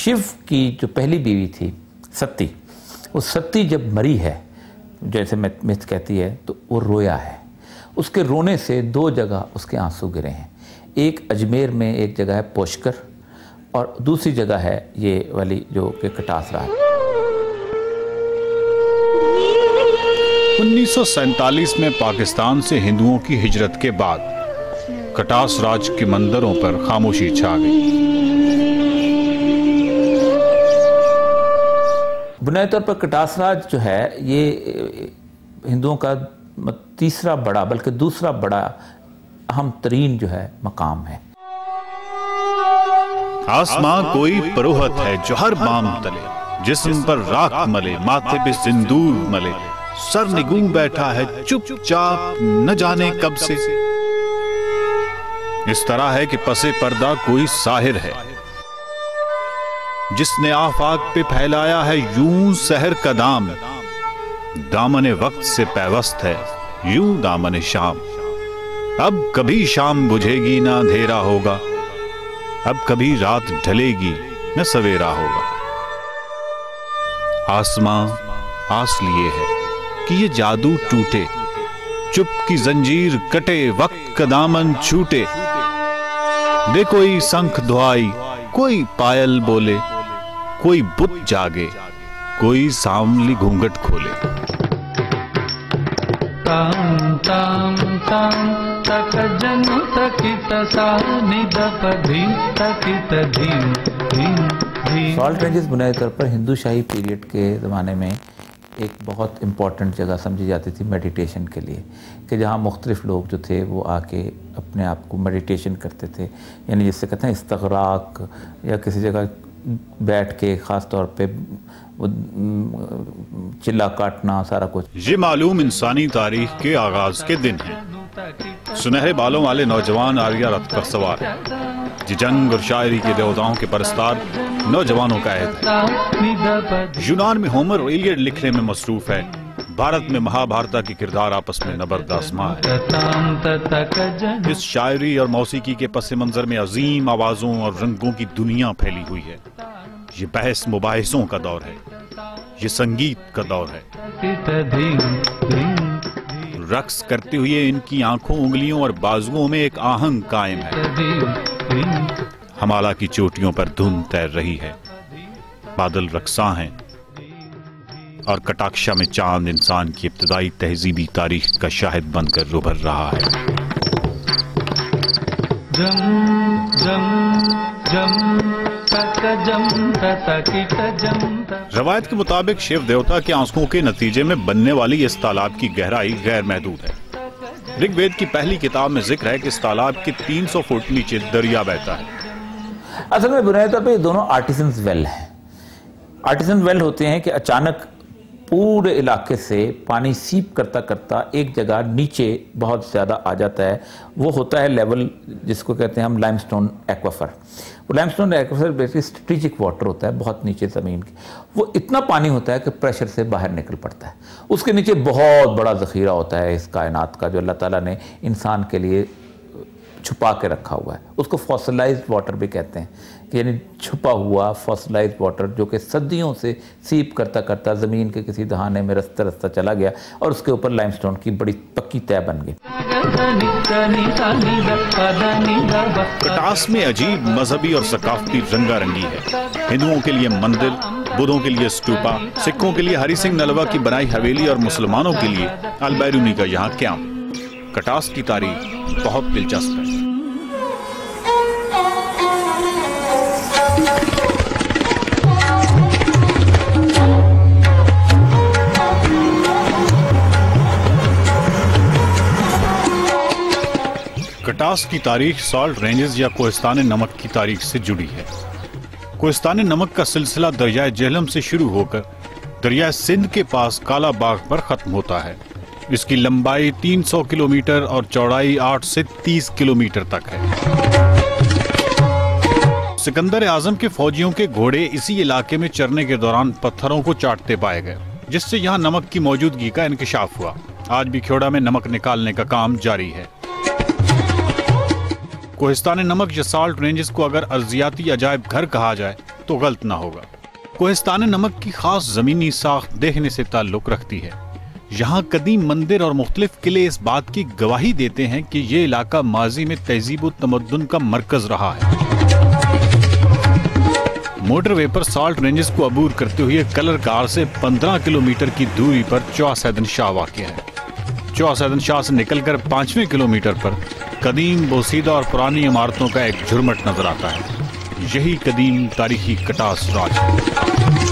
शिव की जो पहली बीवी थी सती, वो सती जब मरी है, जैसे मिथ कहती है, तो वो रोया है। उसके रोने से 2 जगह उसके आंसू गिरे हैं। एक अजमेर में एक जगह है पुष्कर, और दूसरी जगह है ये वाली जो कि कटास राज। 1947 में पाकिस्तान से हिंदुओं की हिजरत के बाद कटास राज के मंदिरों पर खामोशी छा गई। बुनियादी तौर पर कटास राज जो है ये हिंदुओं का तीसरा बड़ा, बल्कि दूसरा बड़ा अहम तरीन जो है मकाम है। आसमां कोई परोहत है जो हर बाम तले, जिस्म पर राख मले, माथे पे सिंदूर मले, सर निगूं बैठा है चुपचाप न जाने कब से। इस तरह है कि पसे पर्दा कोई साहिर है, जिसने आफाक पे फैलाया है यूं सहर का दाम। दामने वक्त से पैवस्त है यूं दामने शाम। अब कभी शाम बुझेगी ना अंधेरा होगा, अब कभी रात ढलेगी न सवेरा होगा। आसमां आस लिए है कि ये जादू टूटे, चुप की जंजीर कटे, वक्त का दामन छूटे। दे कोई शंख दुआई, कोई पायल बोले, कोई बुत जागे, कोई सांवली घूंघट खोले। ताम ताम ताम तक जनु तकित सा निदप धीम तकित धीम धीम धीम। सॉल्ट रेंजेस बुनियादी तौर पर हिंदू शाही पीरियड के ज़माने में एक बहुत इम्पॉर्टेंट जगह समझी जाती थी मेडिटेशन के लिए, कि जहाँ मुख्तलिफ लोग जो थे वो आके अपने आप को मेडिटेशन करते थे, यानी जिससे कहते हैं इस्तग़राक, या किसी जगह बैठ के ख़ास तौर पे वो चिल्ला काटना, सारा कुछ। ये मालूम इंसानी तारीख के आगाज के दिन है। सुनहरे बालों वाले नौजवान आर्या रथ पर सवार, जी जंग और शायरी के देवताओं के परस्तार नौजवानों का अहद। यूनान में होमर और इलियड लिखने में मसरूफ है, भारत में महाभारत के किरदार आपस में नबरदास्मां है। इस शायरी और मौसीकी के पस मंजर में अजीम आवाजों और रंगों की दुनिया फैली हुई है। ये बहस मुबाहिसों का दौर है, ये संगीत का दौर है। रक्स करते हुए इनकी आंखों, उंगलियों और बाजुओं में एक आहंग कायम है। हिमालय की चोटियों पर धुंध तैर रही है, बादल रक्सा हैं, और कटाक्षा में चांद इंसान की इब्तदाई तहजीबी तारीख का शाहिद बनकर उभर रहा है। जम जम जम तक जम तकित जम। रवायत के मुताबिक शिव देवता के आंसुओं के नतीजे में बनने वाली इस तालाब की गहराई गैर महदूद है। ऋग्वेद की पहली किताब में जिक्र है कि इस तालाब के 300 फुट नीचे दरिया बहता है। असल में बुनियादी तौर पर ये दोनों आर्टिजन्स वेल हैं। आर्टिजन वेल होते हैं कि अचानक पूरे इलाके से पानी सीप करता करता एक जगह नीचे बहुत ज़्यादा आ जाता है। वो होता है लेवल जिसको कहते हैं हम लाइमस्टोन एक्वाफर। वो limestone aquifer basically strategic water होता है, बहुत नीचे ज़मीन की। वो इतना पानी होता है कि प्रेशर से बाहर निकल पड़ता है। उसके नीचे बहुत बड़ा ज़ख़ीरा होता है इस कायनात का, जो अल्लाह ताला ने इंसान के लिए छुपा के रखा हुआ है। उसको फॉसिलाइज्ड वाटर भी कहते हैं, कि यानी छुपा हुआ फॉसिलाइज्ड वाटर जो कि सदियों से सीप करता करता ज़मीन के किसी दहाने में रस्ता रस्ता चला गया और उसके ऊपर लाइमस्टोन की बड़ी पक्की तय बन गई। कटास में अजीब मजहबी और सकाफती रंगारंगी है। हिंदुओं के लिए मंदिर, बुद्धों के लिए स्तूपा, सिखों के लिए हरि सिंह नलवा की बनाई हवेली और मुसलमानों के लिए अल-बैरूनी का यहाँ कैंप। कटास की तारीख बहुत दिलचस्प है। कटास की तारीख सॉल्ट रेंजेस या कोहिस्तान नमक की तारीख से जुड़ी है। कोहिस्तान नमक का सिलसिला दरियाए जेहलम से शुरू होकर दरियाए सिंध के पास काला बाग पर खत्म होता है। इसकी लंबाई 300 किलोमीटर और चौड़ाई 8 से 30 किलोमीटर तक है। सिकंदर आजम के फौजियों के घोड़े इसी इलाके में चरने के दौरान पत्थरों को चाटते पाए गए, जिससे यहाँ नमक की मौजूदगी का इंकशाफ हुआ। आज भी खेड़ा में नमक निकालने का काम जारी है। कोहिस्तान नमक या सॉल्ट रेंजेस को अगर अर्जियाती अजायब घर कहा जाए तो गलत ना होगा। कोहिस्तान नमक की खास जमीनी साख्त देखने से ताल्लुक रखती है। यहाँ कदीम मंदिर और मुख्तलिफ किले इस बात की गवाही देते हैं कि ये इलाका माजी में तहजीब व तमद्दुन का मरकज रहा है। मोटरवे पर साल्ट रेंजेस को अबूर करते हुए कलर कार से 15 किलोमीटर की दूरी पर चौसैदन शाह वाक़िया है। चौसैदन शाह से निकलकर 5वें किलोमीटर पर कदीम बोसीदा और पुरानी इमारतों का एक झुरमट नजर आता है। यही कदीम तारीखी कटास राज है।